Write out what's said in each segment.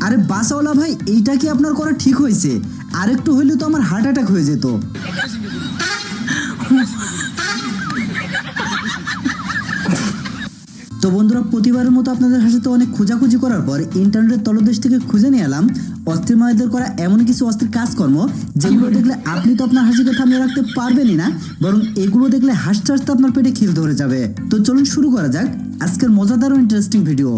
আরে বাসাওয়ালা ভাই, এইটা কি আপনার করা ঠিক হয়েছে? আরেকটু হইলে তো আমার হার্ট অ্যাটাক হয়ে যেত। তো বন্ধুরা, প্রতিবারের মতো আপনাদের সাথে অনেক খোঁজাখুঁজি করার পর ইন্টারনেটের তলদেশ থেকে খুঁজে নিয়ে এলাম অস্থির মায়েদের করা এমন কিছু অস্থির কাজকর্ম যেগুলো দেখলে আপনি তো আপনার হাসিকে থামিয়ে রাখতে পারবেনই না, বরং এগুলো দেখলে হাসতে হাসতে আপনার পেটে খিল ধরে যাবে। তো চলুন শুরু করা যাক আজকের মজাদার ও ইন্টারেস্টিং ভিডিও।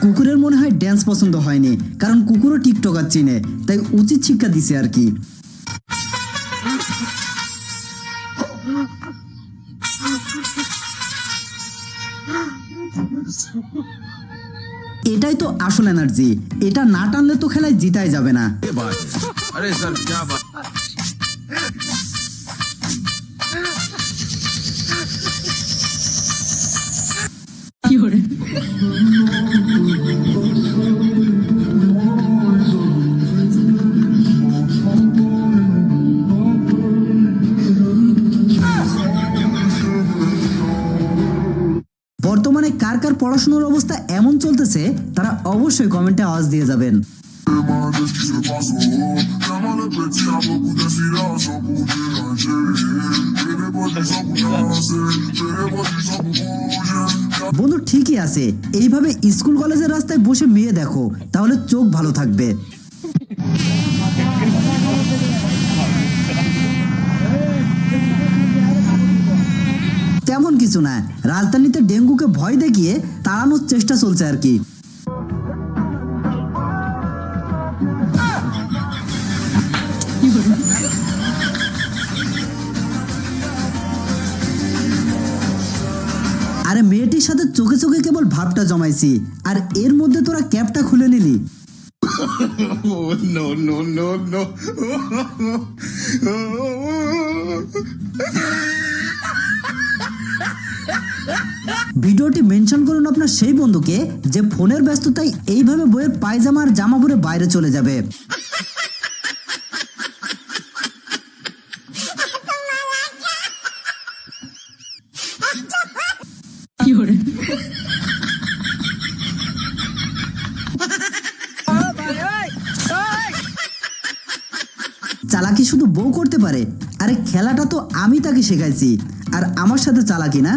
কুকুরের মনে হয় ড্যান্স পছন্দ হয়নি, কারণ কুকুরও টিকটকার চিনে, তাই উচিত শিক্ষা দিছে আর কি। এটাই তো আসল এনার্জি, এটা না টানলে তো খেলায় জিতাই যাবে না। अरे सर क्या बात। বর্তমানে কার কার পড়াশোনার অবস্থা এমন চলতেছে তারা অবশ্যই কমেন্টে আওয়াজ দিয়ে যাবেন। বন্ধু ঠিকই আছে, এইভাবে স্কুল কলেজের রাস্তায় বসে মেয়ে দেখো, তাহলে চোখ ভালো থাকবে। তেমন কিছু না, রাজধানীতে ডেঙ্গুকে ভয় দেখিয়ে তাড়ানোর চেষ্টা চলছে আর কি। আরে মেয়েটির সাথে চোখে চোখে কেবল ভাবটা জমাইছি, আর এর মধ্যে তোরা ক্যাপটা খুলে নিলি। No, no, no, no. ভিডিওটি মেনশন করুন আপনার সেই বন্ধুকে যে ফোনের ব্যস্ততায় এইভাবে বইয়ের পায়জামা আর জামা পরে বাইরে চলে যাবে। চালাকি শুধু বউ করতে পারে, আরে খেলাটা তো আমি তাকে শেখাইছি, আর আমার সাথে চালাকি না।